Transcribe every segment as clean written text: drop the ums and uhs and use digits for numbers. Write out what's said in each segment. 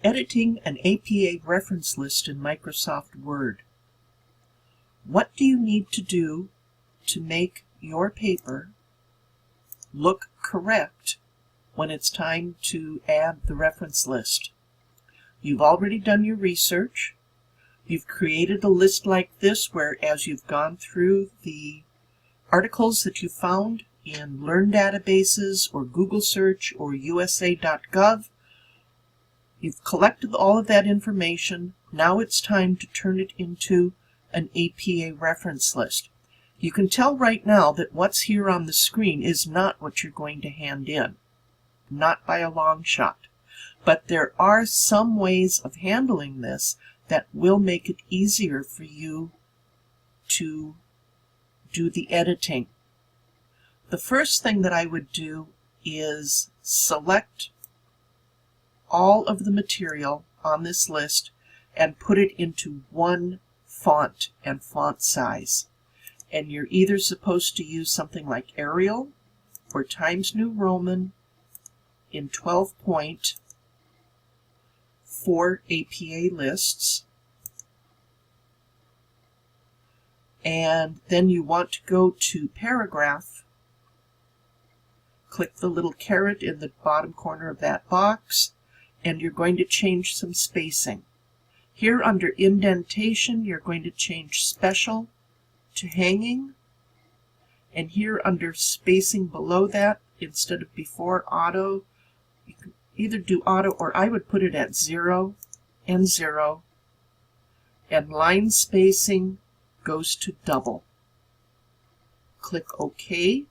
Editing an APA reference list in Microsoft Word. What do you need to do to make your paper look correct when it's time to add the reference list? You've already done your research. You've created a list like this where, as you've gone through the articles that you found in Learn databases or Google search or USA.gov, you've collected all of that information. Now it's time to turn it into an APA reference list. You can tell right now that what's here on the screen is not what you're going to hand in. Not by a long shot. But there are some ways of handling this that will make it easier for you to do the editing. The first thing that I would do is select all of the material on this list and put it into one font and font size. And you're either supposed to use something like Arial or Times New Roman in 12 point for APA lists. And then you want to go to Paragraph. Click the little caret in the bottom corner of that box, and you're going to change some spacing. Here under Indentation, you're going to change Special to Hanging, and here under Spacing below that, instead of before Auto, you can either do Auto, or I would put it at 0 and 0, and Line Spacing goes to double. Click OK,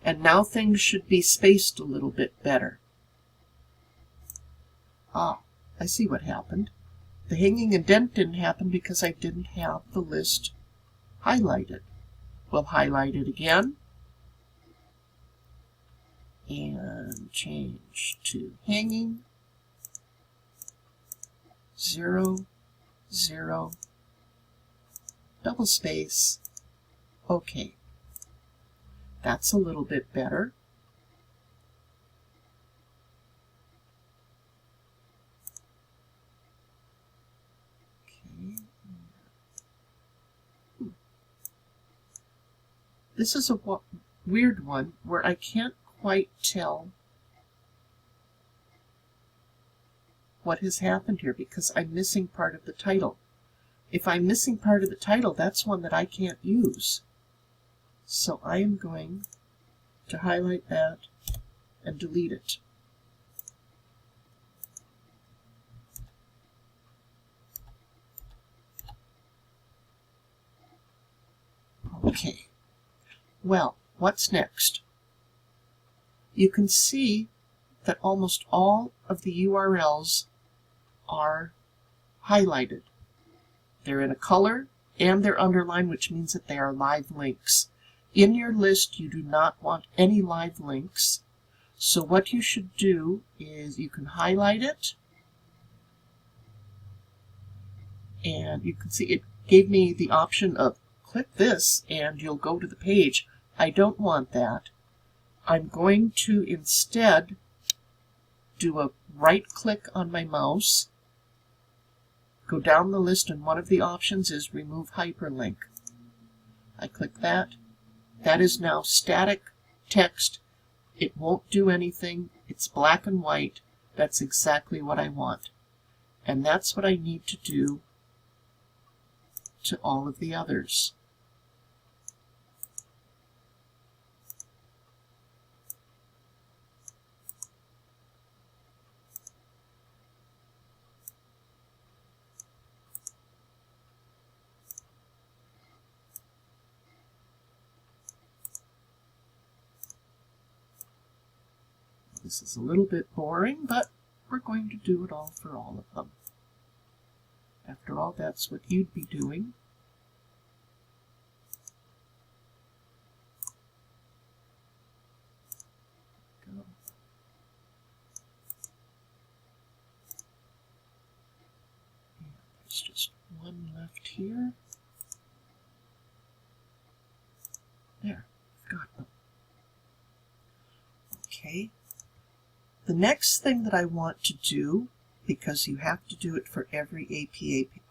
and now things should be spaced a little bit better. Ah, I see what happened. The hanging indent didn't happen because I didn't have the list highlighted. We'll highlight it again and change to hanging, 0, 0, double space, OK. That's a little bit better. This is a weird one where I can't quite tell what has happened here because I'm missing part of the title. If I'm missing part of the title, that's one that I can't use. So I am going to highlight that and delete it. Okay. Well, what's next? You can see that almost all of the URLs are highlighted. They're in a color and they're underlined, which means that they are live links. In your list, you do not want any live links. So what you should do is you can highlight it, and you can see it gave me the option of click this and you'll go to the page. I don't want that. I'm going to instead do a right click on my mouse, go down the list, and one of the options is remove hyperlink. I click that. That is now static text. It won't do anything. It's black and white. That's exactly what I want. And that's what I need to do to all of the others. This is a little bit boring, but we're going to do it all for all of them. After all, that's what you'd be doing. Go. And there's just one left here. There, got them. Okay. The next thing that I want to do because you have to do it for every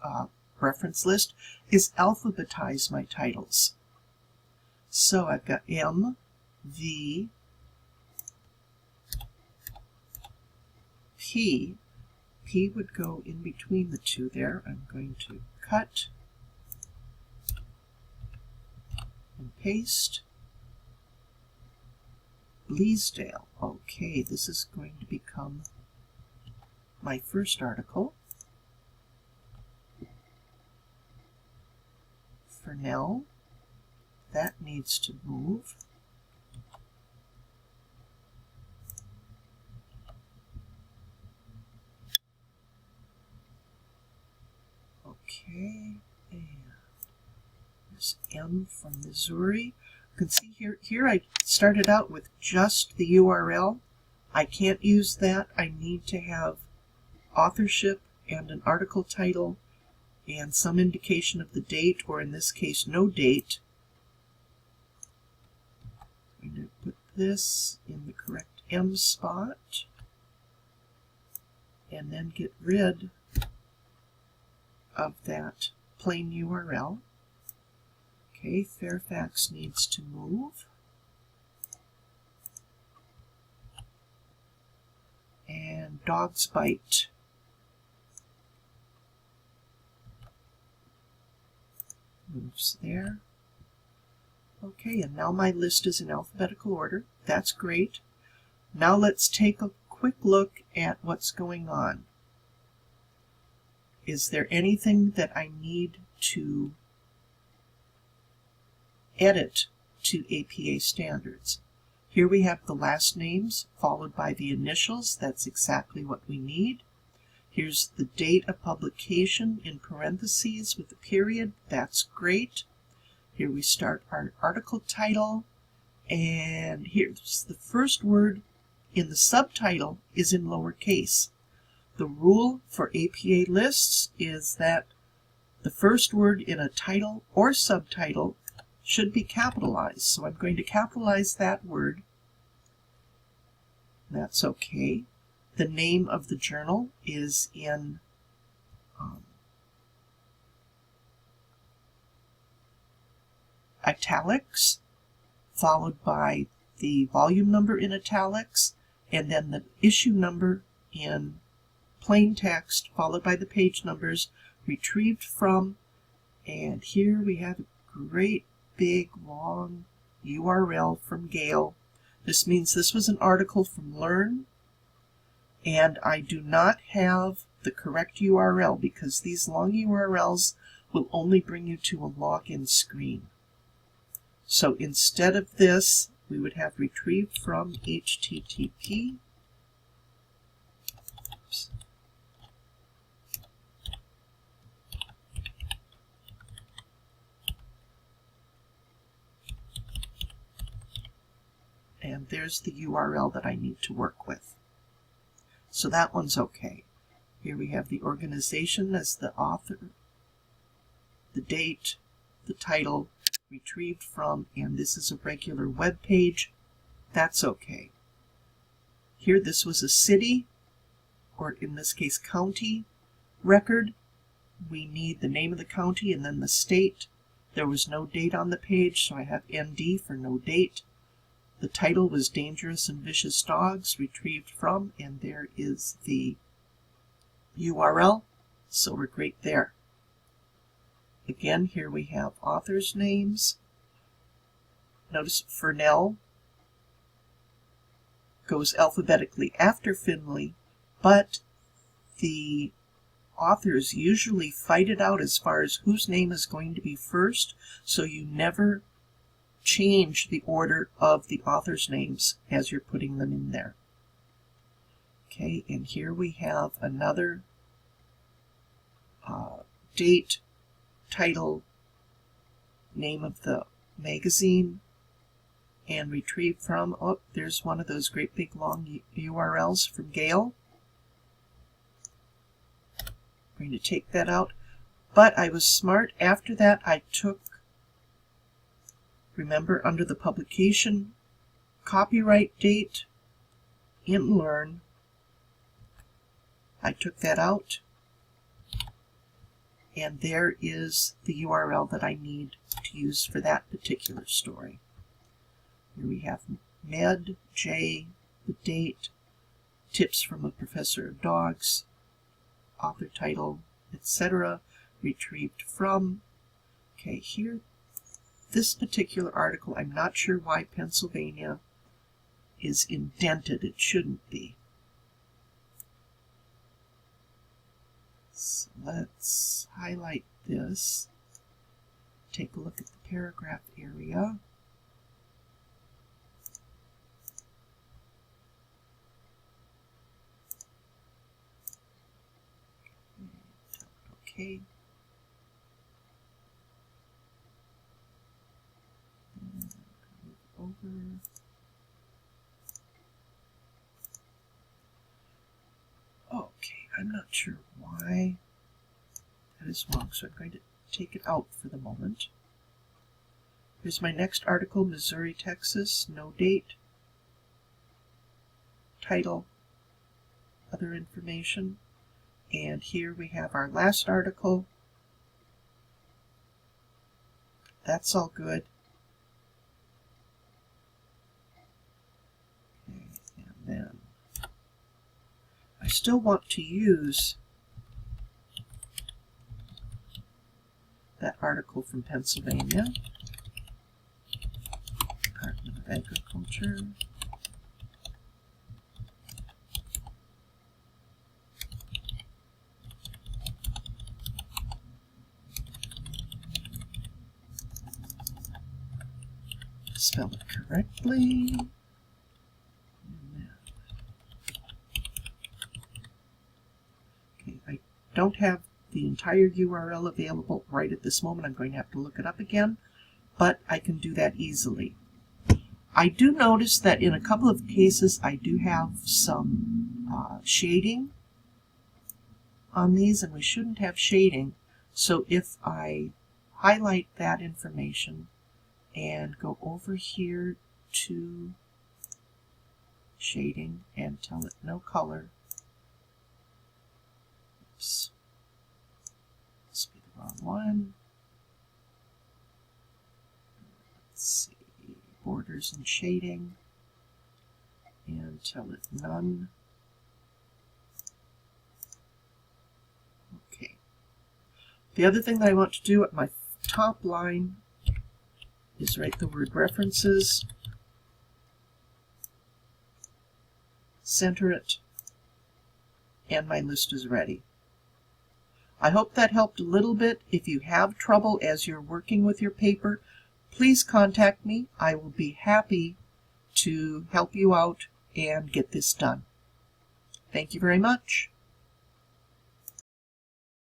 APA reference list, is alphabetize my titles. So I've got M, V, P. P would go in between the two there. I'm going to cut and paste. Bleasdale. Okay, this is going to become my first article. Fernell. That needs to move. Okay, and there's M from Missouri. You can see here I started out with just the URL. I can't use that. I need to have authorship and an article title and some indication of the date, or in this case, no date. I'm going to put this in the correct M spot and then get rid of that plain URL. Okay, Fairfax needs to move. And Dogs Bite. Moves there. Okay, and now my list is in alphabetical order. That's great. Now let's take a quick look at what's going on. Is there anything that I need to edit to APA standards? Here we have the last names followed by the initials. That's exactly what we need. Here's the date of publication in parentheses with a period. That's great. Here we start our article title, and here's the first word in the subtitle is in lowercase. The rule for APA lists is that the first word in a title or subtitle should be capitalized. So I'm going to capitalize that word. That's okay. The name of the journal is in italics, followed by the volume number in italics, and then the issue number in plain text, followed by the page numbers, retrieved from, and here we have a great big long URL from Gale. This means this was an article from Learn, and I do not have the correct URL because these long URLs will only bring you to a login screen. So instead of this, we would have retrieved from HTTP. Oops. And there's the URL that I need to work with. So that one's okay. Here we have the organization as the author, the date, the title, retrieved from, and this is a regular web page. That's okay. Here this was a city, or in this case county, record. We need the name of the county and then the state. There was no date on the page, so I have ND for no date. The title was Dangerous and Vicious Dogs, retrieved from, and there is the URL, so we're great there. Again, here we have authors' names. Notice Fernell goes alphabetically after Finley, but the authors usually fight it out as far as whose name is going to be first, so you never change the order of the authors' names as you're putting them in there. Okay, and here we have another date, title, name of the magazine, and retrieved from, oh, there's one of those great big long URLs from Gale. I'm going to take that out, but I was smart. After that, I took, remember, under the publication copyright date in Learn, I took that out, and there is the URL that I need to use for that particular story. Here we have Med, J, the date, tips from a professor of dogs, author title, etc., retrieved from. Okay, here, this particular article, I'm not sure why Pennsylvania is indented. It shouldn't be. So let's highlight this, take a look at the paragraph area. Okay. Over. Okay, I'm not sure why that is wrong, so I'm going to take it out for the moment. Here's my next article, Missouri, Texas, no date, title, other information, and here we have our last article. That's all good. Okay, and then I still want to use that article from Pennsylvania, Department of Agriculture. Spell it correctly. Okay, I don't have the entire URL available right at this moment. I'm going to have to look it up again, but I can do that easily. I do notice that in a couple of cases I do have some shading on these, and we shouldn't have shading. So if I highlight that information and go over here to shading and tell it no color. Oops. Must be the wrong one. Let's see. Borders and shading. And tell it none. Okay. The other thing that I want to do at my top line is write the word references, center it, and my list is ready. I hope that helped a little bit. If you have trouble as you're working with your paper, please contact me. I will be happy to help you out and get this done. Thank you very much.